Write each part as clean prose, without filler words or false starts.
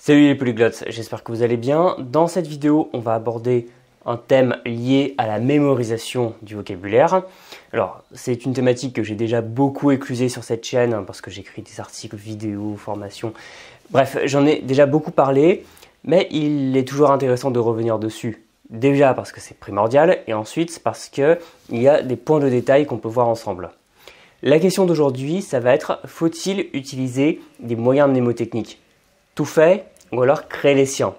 Salut les polyglottes, j'espère que vous allez bien. Dans cette vidéo, on va aborder un thème lié à la mémorisation du vocabulaire. Alors, c'est une thématique que j'ai déjà beaucoup éclusée sur cette chaîne parce que j'écris des articles vidéo, formations. Bref, j'en ai déjà beaucoup parlé, mais il est toujours intéressant de revenir dessus. Déjà parce que c'est primordial et ensuite parce qu'il y a des points de détail qu'on peut voir ensemble. La question d'aujourd'hui, ça va être: faut-il utiliser des moyens mnémotechniques tout fait ou alors créer les siens?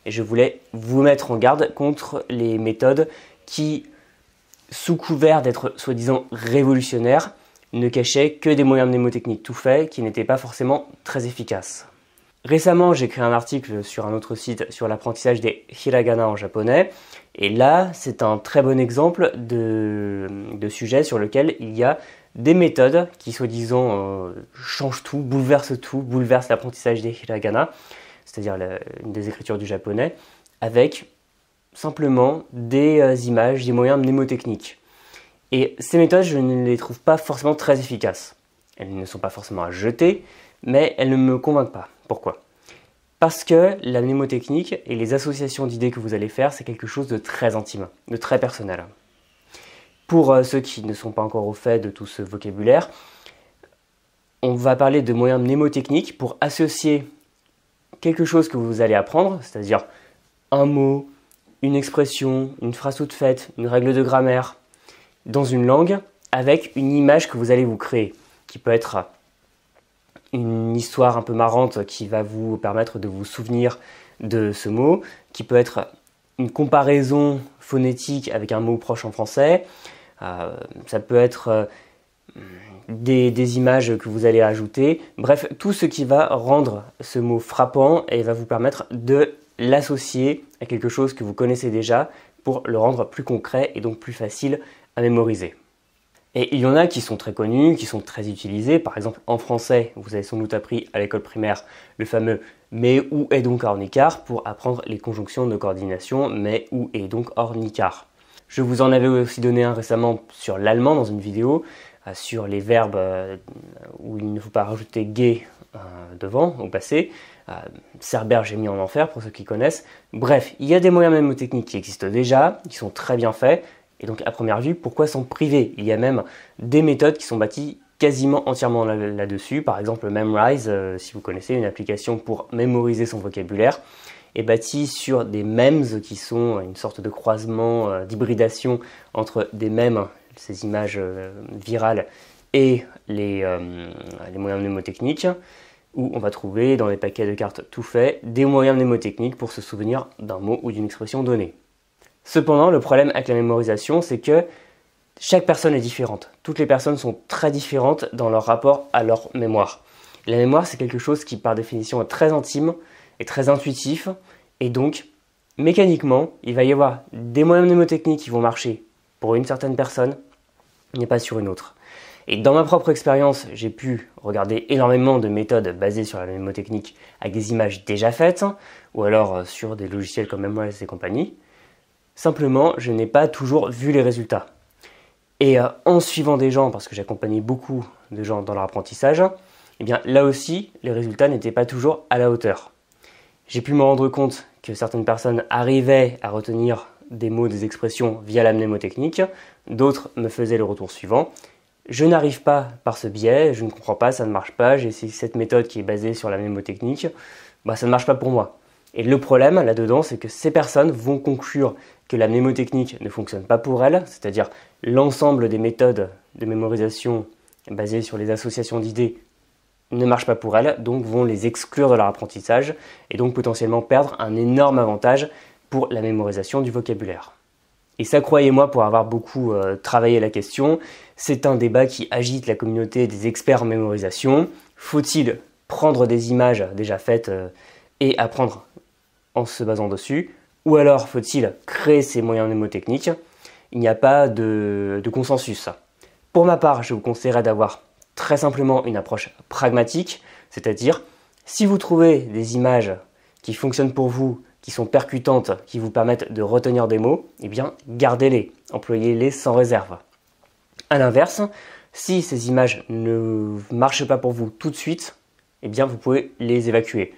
Et je voulais vous mettre en garde contre les méthodes qui, sous couvert d'être soi-disant révolutionnaires, ne cachaient que des moyens mnémotechniques tout faits qui n'étaient pas forcément très efficaces. Récemment, j'ai écrit un article sur un autre site sur l'apprentissage des hiragana en japonais. Et là, c'est un très bon exemple de sujet sur lequel il y a des méthodes qui, soi-disant, changent tout, bouleversent l'apprentissage des hiragana, c'est-à-dire des écritures du japonais, avec simplement des images, des moyens mnémotechniques. Et ces méthodes, je ne les trouve pas forcément très efficaces. Elles ne sont pas forcément à jeter, mais elles ne me convainquent pas. Pourquoi ? Parce que la mnémotechnique et les associations d'idées que vous allez faire, c'est quelque chose de très intime, de très personnel. Pour ceux qui ne sont pas encore au fait de tout ce vocabulaire, on va parler de moyens mnémotechniques pour associer quelque chose que vous allez apprendre, c'est-à-dire un mot, une expression, une phrase toute faite, une règle de grammaire, dans une langue, avec une image que vous allez vous créer, qui peut être une histoire un peu marrante qui va vous permettre de vous souvenir de ce mot, qui peut être une comparaison phonétique avec un mot proche en français, ça peut être des images que vous allez ajouter, bref, tout ce qui va rendre ce mot frappant et va vous permettre de l'associer à quelque chose que vous connaissez déjà pour le rendre plus concret et donc plus facile à mémoriser. Et il y en a qui sont très connus, qui sont très utilisés. Par exemple, en français, vous avez sans doute appris à l'école primaire le fameux « mais, où est donc ornicar » pour apprendre les conjonctions de coordination « mais, où est donc ornicar ». Je vous en avais aussi donné un récemment sur l'allemand dans une vidéo, sur les verbes où il ne faut pas rajouter « gay » devant, au passé. Cerber, j'ai mis en enfer pour ceux qui connaissent. Bref, il y a des moyens mnémotechniques qui existent déjà, qui sont très bien faits. Et donc, à première vue, pourquoi s'en priver? Il y a même des méthodes qui sont bâties quasiment entièrement là-dessus. Par exemple, Memrise, si vous connaissez, une application pour mémoriser son vocabulaire, est bâtie sur des memes qui sont une sorte de croisement, d'hybridation entre des mèmes, ces images virales, et les moyens mnémotechniques, où on va trouver dans les paquets de cartes tout faits des moyens mnémotechniques pour se souvenir d'un mot ou d'une expression donnée. Cependant, le problème avec la mémorisation, c'est que chaque personne est différente. Toutes les personnes sont très différentes dans leur rapport à leur mémoire. La mémoire, c'est quelque chose qui, par définition, est très intime et très intuitif. Et donc, mécaniquement, il va y avoir des moyens mnémotechniques qui vont marcher pour une certaine personne, mais pas sur une autre. Et dans ma propre expérience, j'ai pu regarder énormément de méthodes basées sur la mnémotechnique avec des images déjà faites, ou alors sur des logiciels comme Memrise et compagnie. Simplement, je n'ai pas toujours vu les résultats. Et en suivant des gens, parce que j'accompagnais beaucoup de gens dans leur apprentissage, eh bien là aussi, les résultats n'étaient pas toujours à la hauteur. J'ai pu me rendre compte que certaines personnes arrivaient à retenir des mots, des expressions via la mnémotechnique, d'autres me faisaient le retour suivant. Je n'arrive pas par ce biais, je ne comprends pas, ça ne marche pas, j'ai essayé cette méthode qui est basée sur la mnémotechnique, ça ne marche pas pour moi. Et le problème là-dedans, c'est que ces personnes vont conclure que la mnémotechnique ne fonctionne pas pour elles, c'est-à-dire l'ensemble des méthodes de mémorisation basées sur les associations d'idées ne marchent pas pour elles, donc vont les exclure de leur apprentissage et donc potentiellement perdre un énorme avantage pour la mémorisation du vocabulaire. Et ça, croyez-moi, pour avoir beaucoup travaillé la question, c'est un débat qui agite la communauté des experts en mémorisation. Faut-il prendre des images déjà faites et apprendre en se basant dessus, ou alors faut-il créer ces moyens mnémotechniques? Il n'y a pas de consensus. Pour ma part, je vous conseillerais d'avoir très simplement une approche pragmatique, c'est-à-dire si vous trouvez des images qui fonctionnent pour vous, qui sont percutantes, qui vous permettent de retenir des mots, eh bien gardez-les, employez-les sans réserve. A l'inverse, si ces images ne marchent pas pour vous tout de suite, eh bien vous pouvez les évacuer.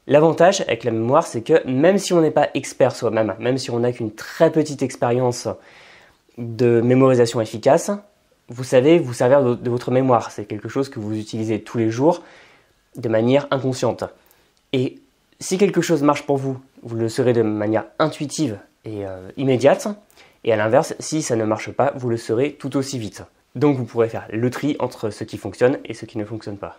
L'avantage avec la mémoire, c'est que même si on n'est pas expert soi-même, même si on n'a qu'une très petite expérience de mémorisation efficace, vous savez vous servir de votre mémoire. C'est quelque chose que vous utilisez tous les jours de manière inconsciente. Et si quelque chose marche pour vous, vous le saurez de manière intuitive et immédiate. Et à l'inverse, si ça ne marche pas, vous le saurez tout aussi vite. Donc vous pourrez faire le tri entre ce qui fonctionne et ce qui ne fonctionne pas.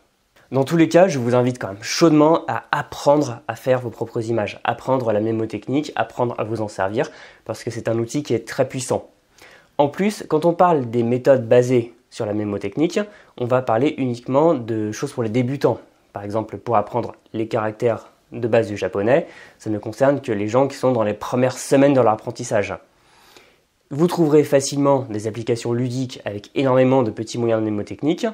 Dans tous les cas, je vous invite quand même chaudement à apprendre à faire vos propres images, apprendre la mémotechnique, apprendre à vous en servir, parce que c'est un outil qui est très puissant. En plus, quand on parle des méthodes basées sur la mémotechnique, on va parler uniquement de choses pour les débutants. Par exemple, pour apprendre les caractères de base du japonais, ça ne concerne que les gens qui sont dans les premières semaines de leur apprentissage. Vous trouverez facilement des applications ludiques avec énormément de petits moyens de mémotechnique,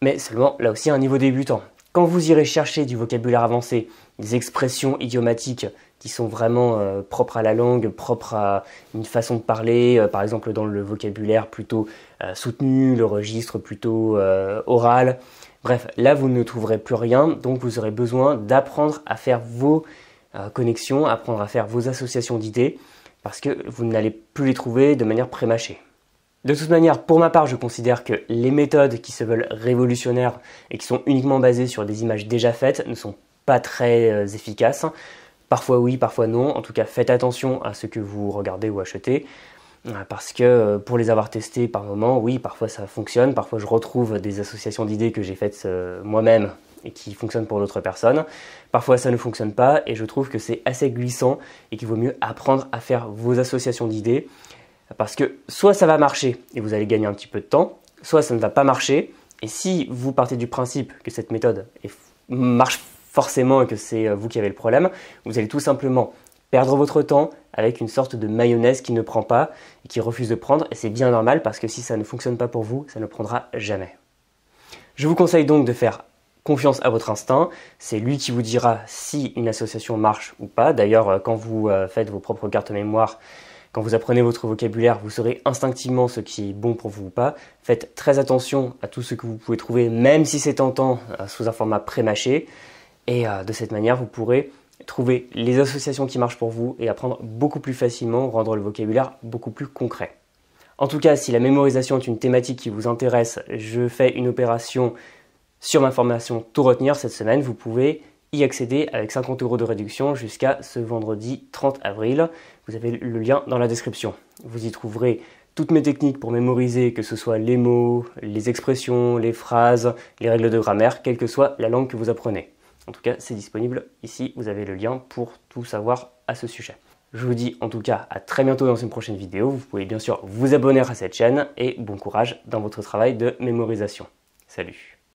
mais seulement là aussi à un niveau débutant. Quand vous irez chercher du vocabulaire avancé, des expressions idiomatiques qui sont vraiment propres à la langue, propres à une façon de parler, par exemple dans le vocabulaire plutôt soutenu, le registre plutôt oral, bref, là vous ne trouverez plus rien, donc vous aurez besoin d'apprendre à faire vos connexions, apprendre à faire vos associations d'idées, parce que vous n'allez plus les trouver de manière prémâchée. De toute manière, pour ma part, je considère que les méthodes qui se veulent révolutionnaires et qui sont uniquement basées sur des images déjà faites ne sont pas très efficaces. Parfois oui, parfois non. En tout cas, faites attention à ce que vous regardez ou achetez. Parce que pour les avoir testés par moment, oui, parfois ça fonctionne. Parfois je retrouve des associations d'idées que j'ai faites moi-même et qui fonctionnent pour d'autres personnes. Parfois ça ne fonctionne pas et je trouve que c'est assez glissant et qu'il vaut mieux apprendre à faire vos associations d'idées. Parce que soit ça va marcher et vous allez gagner un petit peu de temps, soit ça ne va pas marcher. Et si vous partez du principe que cette méthode marche forcément et que c'est vous qui avez le problème, vous allez tout simplement perdre votre temps avec une sorte de mayonnaise qui ne prend pas et qui refuse de prendre. Et c'est bien normal parce que si ça ne fonctionne pas pour vous, ça ne prendra jamais. Je vous conseille donc de faire confiance à votre instinct. C'est lui qui vous dira si une association marche ou pas. D'ailleurs, quand vous faites vos propres cartes mémoire, quand vous apprenez votre vocabulaire, vous saurez instinctivement ce qui est bon pour vous ou pas. Faites très attention à tout ce que vous pouvez trouver, même si c'est tentant, sous un format pré-mâché. Et de cette manière, vous pourrez trouver les associations qui marchent pour vous et apprendre beaucoup plus facilement, rendre le vocabulaire beaucoup plus concret. En tout cas, si la mémorisation est une thématique qui vous intéresse, je fais une opération sur ma formation Tout retenir cette semaine. Vous pouvez y accéder avec 50 € de réduction jusqu'à ce vendredi 30 avril. Vous avez le lien dans la description. Vous y trouverez toutes mes techniques pour mémoriser, que ce soit les mots, les expressions, les phrases, les règles de grammaire, quelle que soit la langue que vous apprenez. En tout cas, c'est disponible ici, vous avez le lien pour tout savoir à ce sujet. Je vous dis en tout cas à très bientôt dans une prochaine vidéo. Vous pouvez bien sûr vous abonner à cette chaîne et bon courage dans votre travail de mémorisation. Salut!